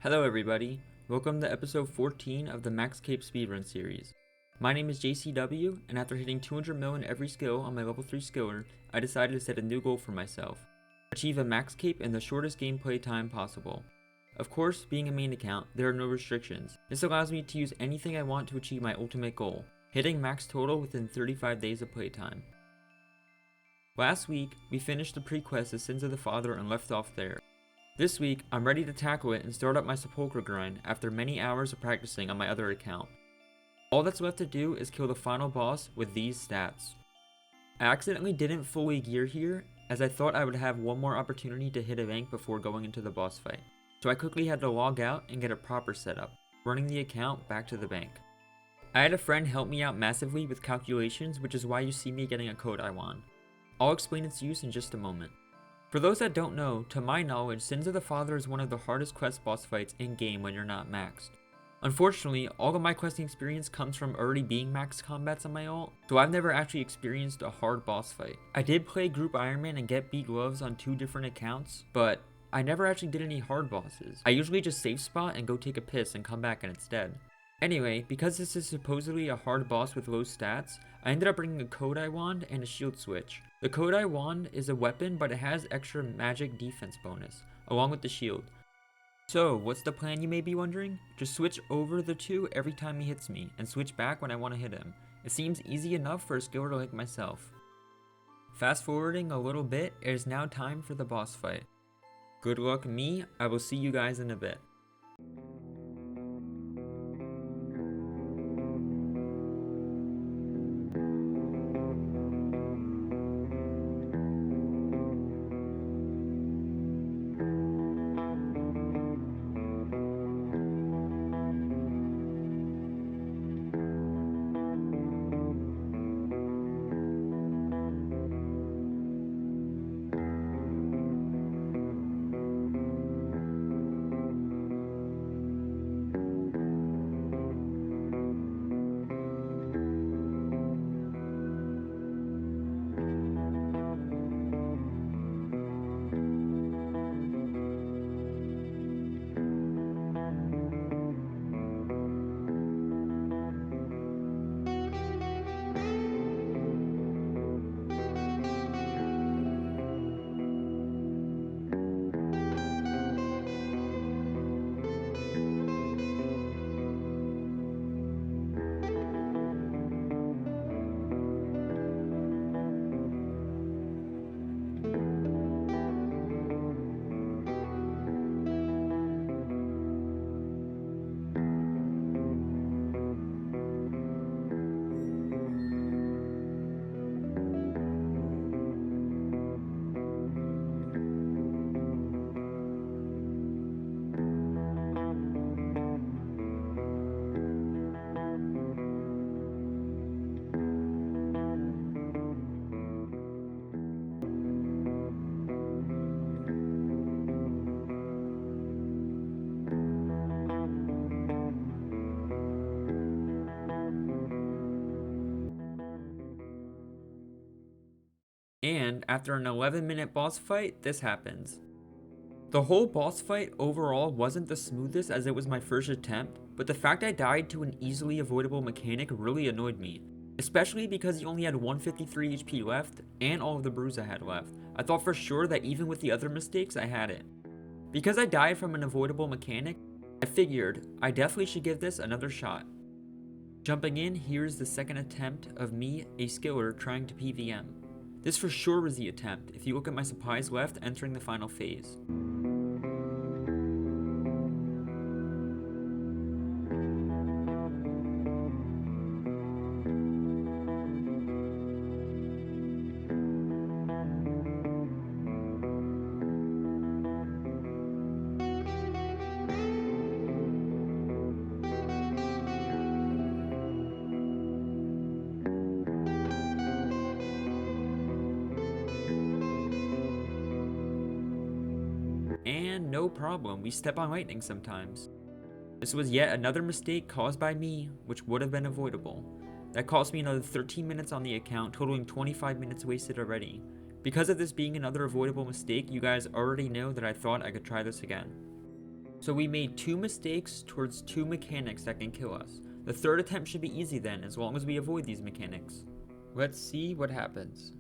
Hello everybody, welcome to episode 14 of the Max Cape Speedrun series. My name is JCW, and after hitting 200 mil in every skill on my level 3 skiller, I decided to set a new goal for myself. Achieve a max cape in the shortest gameplay time possible. Of course, being a main account, there are no restrictions. This allows me to use anything I want to achieve my ultimate goal, hitting max total within 35 days of playtime. Last week, we finished the pre-quest of Sins of the Father and left off there. This week, I'm ready to tackle it and start up my sepulchre grind after many hours of practicing on my other account. All that's left to do is kill the final boss with these stats. I accidentally didn't fully gear here, as I thought I would have one more opportunity to hit a rank before going into the boss fight. So I quickly had to log out and get a proper setup, running the account back to the bank. I had a friend help me out massively with calculations, which is why you see me getting a code I won. I'll explain its use in just a moment. For those that don't know, to my knowledge, Sins of the Father is one of the hardest quest boss fights in-game when you're not maxed. Unfortunately, all of my questing experience comes from already being maxed combats on my ult, so I've never actually experienced a hard boss fight. I did play Group Ironman and get beat gloves on 2 different accounts, but I never actually did any hard bosses. I usually just save spot and go take a piss and come back and it's dead. Anyway, because this is supposedly a hard boss with low stats, I ended up bringing a Kodai wand and a shield switch. The Kodai wand is a weapon, but it has extra magic defense bonus, along with the shield. So, what's the plan, you may be wondering? Just switch over the two every time he hits me, and switch back when I want to hit him. It seems easy enough for a skiller like myself. Fast forwarding a little bit, it is now time for the boss fight. Good luck me, I will see you guys in a bit. And after an 11-minute boss fight, this happens. The whole boss fight overall wasn't the smoothest as it was my first attempt, but the fact I died to an easily avoidable mechanic really annoyed me. Especially because he only had 153 HP left, and all of the brews I had left. I thought for sure that even with the other mistakes, I had it. Because I died from an avoidable mechanic, I figured I definitely should give this another shot. Jumping in, here's the second attempt of me, a skiller, trying to PvM. This for sure was the attempt, if you look at my supplies left entering the final phase. And no problem, we step on lightning sometimes. This was yet another mistake caused by me, which would have been avoidable. That cost me another 13 minutes on the account, totaling 25 minutes wasted already. Because of this being another avoidable mistake, you guys already know that I thought I could try this again. So we made 2 mistakes towards 2 mechanics that can kill us. The third attempt should be easy then, as long as we avoid these mechanics. Let's see what happens.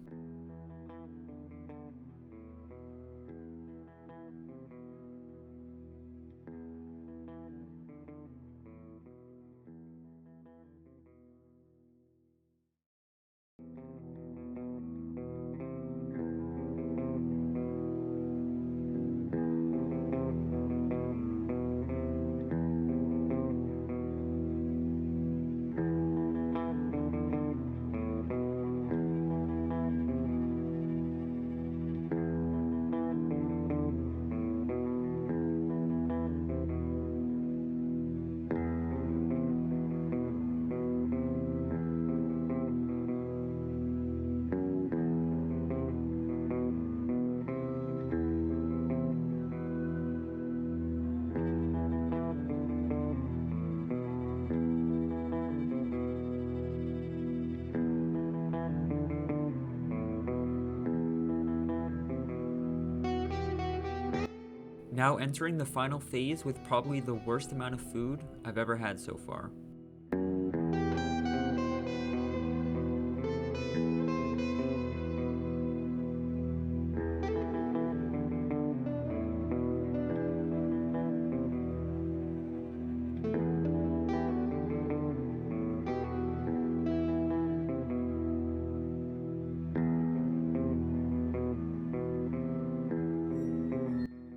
Now entering the final phase with probably the worst amount of food I've ever had so far.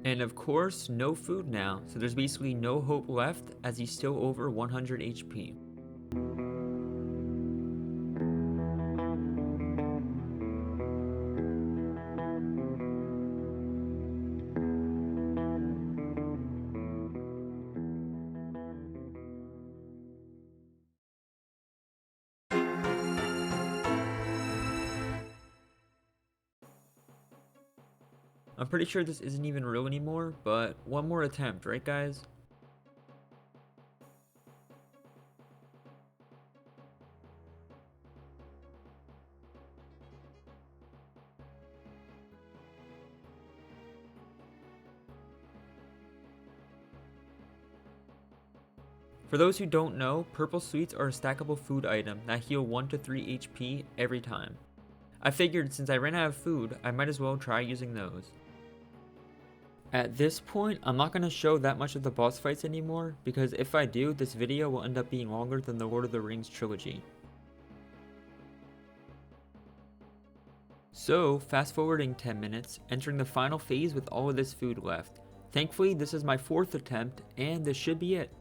And of course, no food now, so there's basically no hope left as he's still over 100 HP. I'm pretty sure this isn't even real anymore, but one more attempt, right guys? For those who don't know, purple sweets are a stackable food item that heal 1 to 3 HP every time. I figured since I ran out of food, I might as well try using those. At this point, I'm not going to show that much of the boss fights anymore, because if I do, this video will end up being longer than the Lord of the Rings trilogy. So, fast forwarding 10 minutes, entering the final phase with all of this food left. Thankfully, this is my 4th attempt, and this should be it.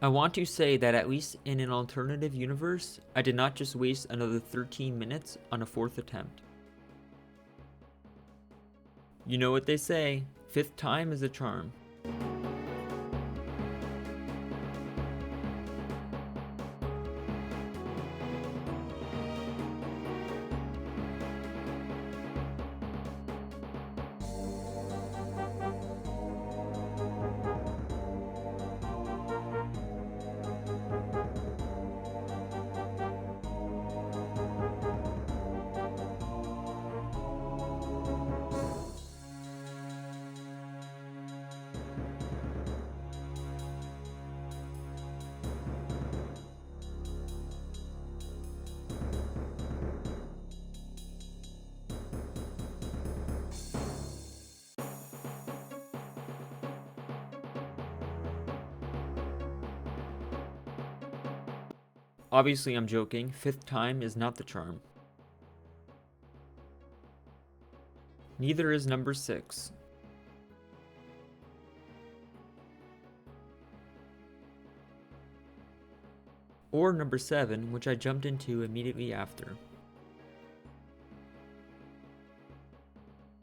I want to say that at least in an alternative universe, I did not just waste another 13 minutes on a 4th attempt. You know what they say, 5th time is a charm. Obviously I'm joking, 5th time is not the charm. Neither is number 6. Or number 7, which I jumped into immediately after.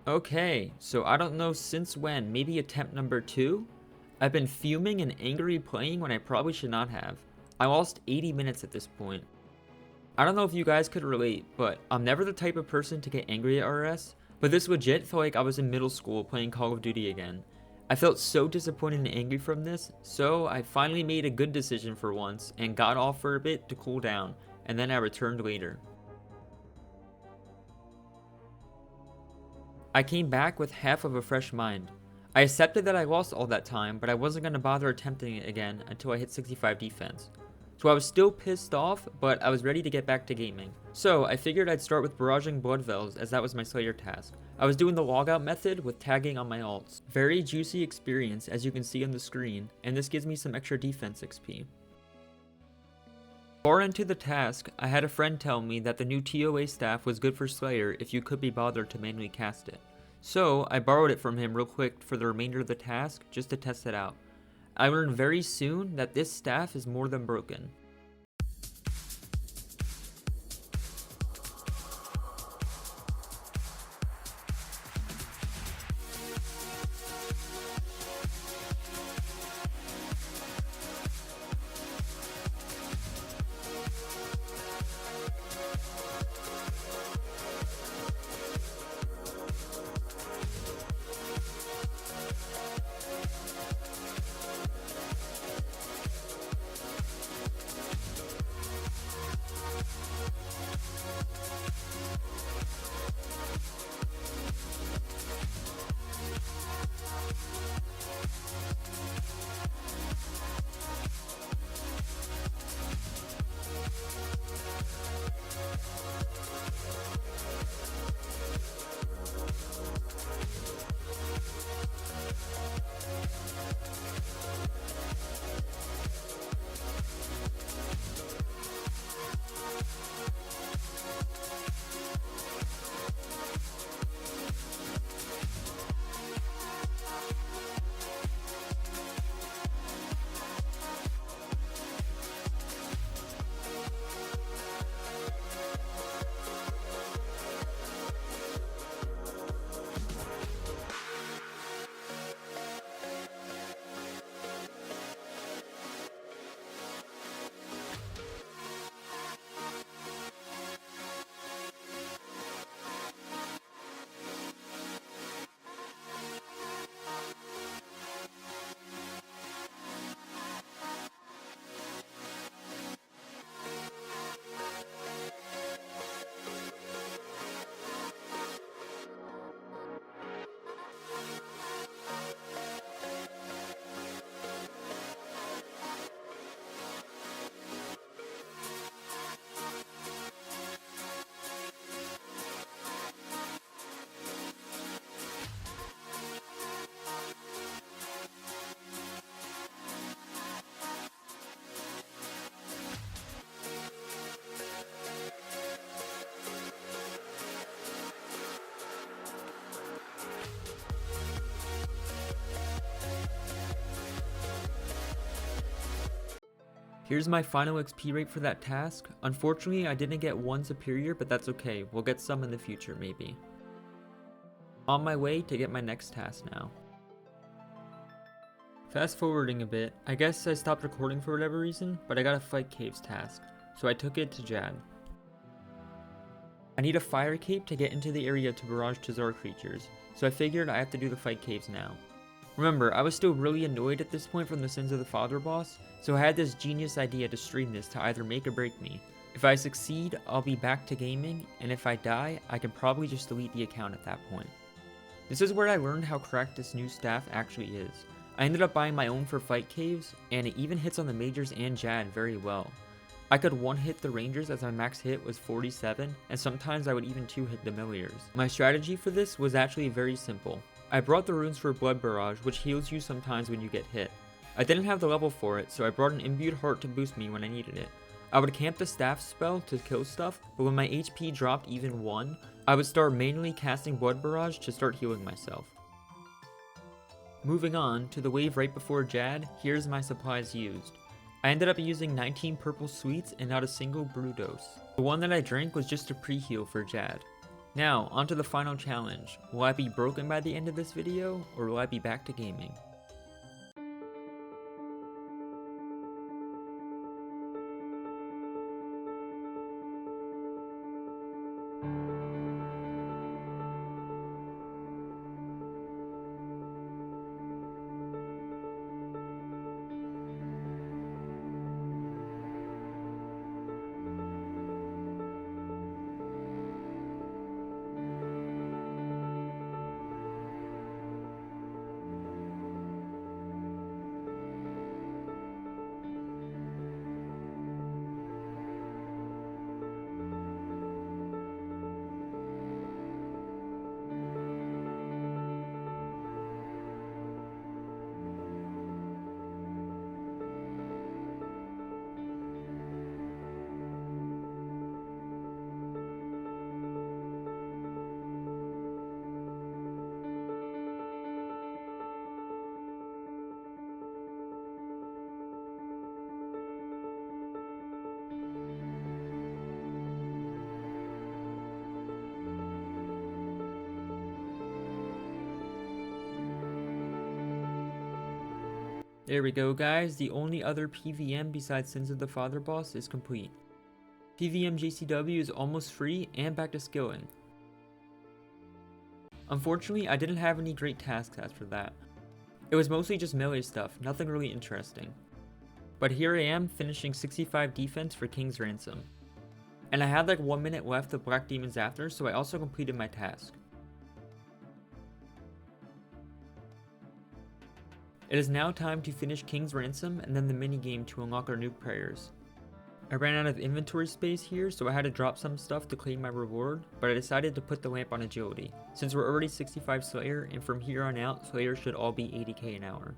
Okay, so I don't know since when, maybe attempt number 2? I've been fuming and angry playing when I probably should not have. I lost 80 minutes at this point. I don't know if you guys could relate, but I'm never the type of person to get angry at RS, but this legit felt like I was in middle school playing Call of Duty again. I felt so disappointed and angry from this, so I finally made a good decision for once and got off for a bit to cool down, and then I returned later. I came back with half of a fresh mind. I accepted that I lost all that time, but I wasn't going to bother attempting it again until I hit 65 defense. So I was still pissed off, but I was ready to get back to gaming. So I figured I'd start with barraging blood veils, as that was my Slayer task. I was doing the logout method with tagging on my ults. Very juicy experience, as you can see on the screen, and this gives me some extra defense XP. Far into the task, I had a friend tell me that the new TOA staff was good for Slayer if you could be bothered to manually cast it. So I borrowed it from him real quick for the remainder of the task, just to test it out. I learned very soon that this staff is more than broken. Here's my final XP rate for that task. Unfortunately, I didn't get one superior, but that's okay. We'll get some in the future, maybe. On my way to get my next task now. Fast forwarding a bit, I guess I stopped recording for whatever reason, but I got a fight caves task, so I took it to Jad. I need a fire cape to get into the area to barrage Tazar creatures, so I figured I have to do the fight caves now. Remember, I was still really annoyed at this point from the Sins of the Father boss, so I had this genius idea to stream this to either make or break me. If I succeed, I'll be back to gaming, and if I die, I can probably just delete the account at that point. This is where I learned how cracked this new staff actually is. I ended up buying my own for fight caves, and it even hits on the majors and Jad very well. I could one-hit the rangers as my max hit was 47, and sometimes I would even two-hit the milliers. My strategy for this was actually very simple. I brought the runes for Blood Barrage, which heals you sometimes when you get hit. I didn't have the level for it, so I brought an imbued heart to boost me when I needed it. I would camp the staff spell to kill stuff, but when my HP dropped even 1, I would start manually casting Blood Barrage to start healing myself. Moving on to the wave right before Jad, here's my supplies used. I ended up using 19 purple sweets and not a single brew dose. The one that I drank was just a pre-heal for Jad. Now, onto the final challenge. Will I be broken by the end of this video, or will I be back to gaming? There we go guys, the only other PvM besides Sins of the Father boss is complete. PvM JCW is almost free and back to skilling. Unfortunately, I didn't have any great tasks after that. It was mostly just melee stuff, nothing really interesting. But here I am finishing 65 defense for King's Ransom. And I had like 1 minute left of Black Demons after, so I also completed my task. It is now time to finish King's Ransom and then the minigame to unlock our new prayers. I ran out of inventory space here, so I had to drop some stuff to claim my reward, but I decided to put the lamp on agility, since we're already 65 Slayer, and from here on out, Slayer should all be 80k an hour.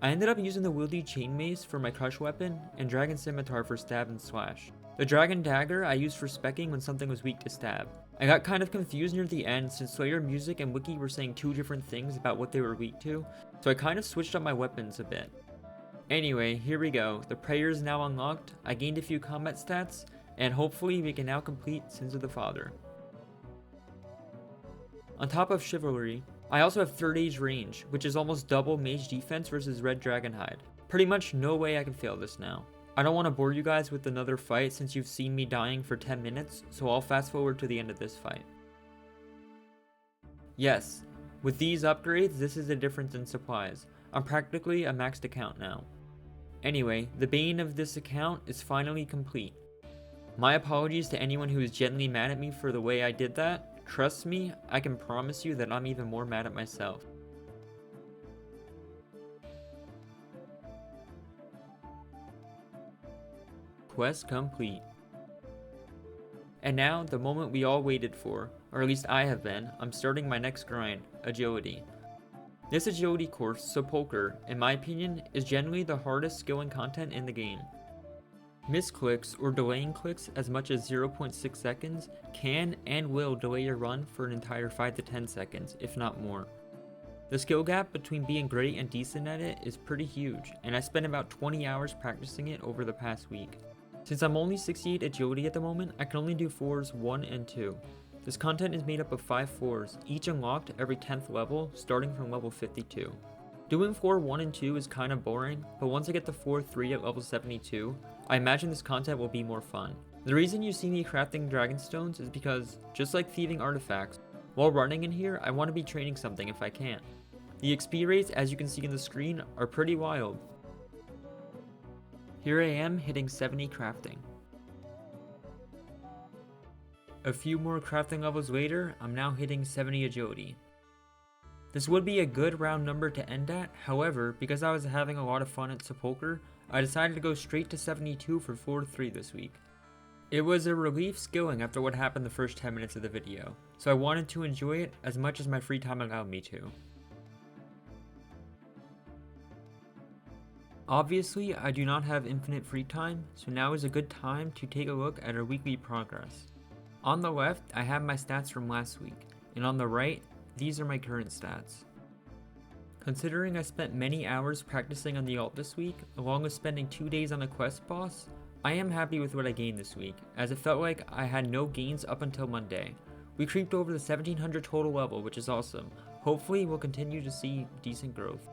I ended up using the wieldy chain mace for my crush weapon, and dragon scimitar for stab and slash. The dragon dagger I used for specking when something was weak to stab. I got kind of confused near the end since Slayer Music and Wiki were saying 2 different things about what they were weak to, so I kind of switched up my weapons a bit. Anyway, here we go, the prayer is now unlocked, I gained a few combat stats, and hopefully we can now complete Sins of the Father. On top of Chivalry, I also have 3rd Age range, which is almost double mage defense versus Red Dragonhide. Pretty much no way I can fail this now. I don't want to bore you guys with another fight since you've seen me dying for 10 minutes, so I'll fast forward to the end of this fight. Yes, with these upgrades, this is the difference in supplies. I'm practically a maxed account now. Anyway, the bane of this account is finally complete. My apologies to anyone who is genuinely mad at me for the way I did that. Trust me, I can promise you that I'm even more mad at myself. Quest complete. And now, the moment we all waited for, or at least I have been, I'm starting my next grind, Agility. This agility course, Sepulcher, in my opinion, is generally the hardest skilling content in the game. Misclicks or delaying clicks as much as 0.6 seconds can and will delay your run for an entire 5 to 10 seconds, if not more. The skill gap between being great and decent at it is pretty huge, and I spent about 20 hours practicing it over the past week. Since I'm only 68 agility at the moment, I can only do 4s 1 and 2. This content is made up of 5 4s, each unlocked every 10th level, starting from level 52. Doing 4 1 and 2 is kinda boring, but once I get to 4 3 at level 72, I imagine this content will be more fun. The reason you see me crafting dragonstones is because, just like thieving artifacts, while running in here, I want to be training something if I can. The XP rates, as you can see on the screen, are pretty wild. Here I am hitting 70 crafting. A few more crafting levels later, I'm now hitting 70 agility. This would be a good round number to end at, however, because I was having a lot of fun at Sepulcher, I decided to go straight to 72 for floor 3 this week. It was a relief skilling after what happened the first 10 minutes of the video, so I wanted to enjoy it as much as my free time allowed me to. Obviously, I do not have infinite free time, so now is a good time to take a look at our weekly progress. On the left, I have my stats from last week, and on the right, these are my current stats. Considering I spent many hours practicing on the ult this week, along with spending 2 days on the quest boss, I am happy with what I gained this week, as it felt like I had no gains up until Monday. We creeped over the 1700 total level, which is awesome. Hopefully, we'll continue to see decent growth.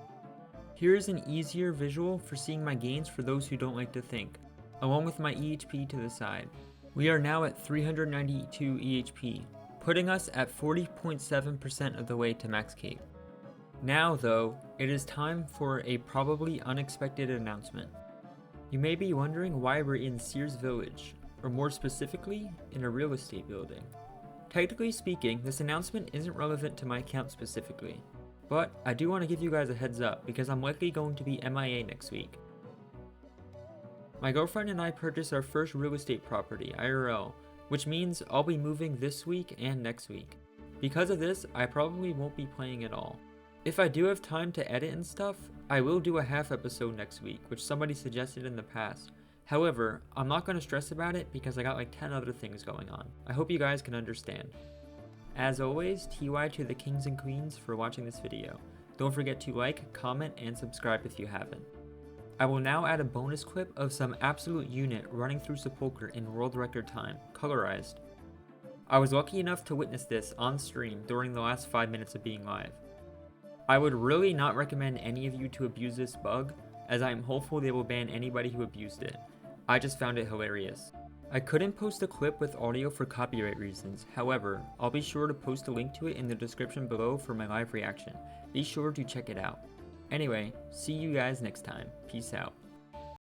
Here is an easier visual for seeing my gains for those who don't like to think, along with my EHP to the side. We are now at 392 EHP, putting us at 40.7% of the way to max cape. Now though, it is time for a probably unexpected announcement. You may be wondering why we're in Sears Village, or more specifically, in a real estate building. Technically speaking, this announcement isn't relevant to my account specifically, but I do want to give you guys a heads up because I'm likely going to be MIA next week. My girlfriend and I purchased our first real estate property, IRL, which means I'll be moving this week and next week. Because of this, I probably won't be playing at all. If I do have time to edit and stuff, I will do a half episode next week, which somebody suggested in the past. However, I'm not going to stress about it because I got like 10 other things going on. I hope you guys can understand. As always, TY to the kings and queens for watching this video. Don't forget to like, comment, and subscribe if you haven't. I will now add a bonus clip of some absolute unit running through Sepulchre in world record time, colorized. I was lucky enough to witness this on stream during the last 5 minutes of being live. I would really not recommend any of you to abuse this bug, as I am hopeful they will ban anybody who abused it. I just found it hilarious. I couldn't post a clip with audio for copyright reasons, however, I'll be sure to post a link to it in the description below for my live reaction. Be sure to check it out. Anyway, see you guys next time. Peace out.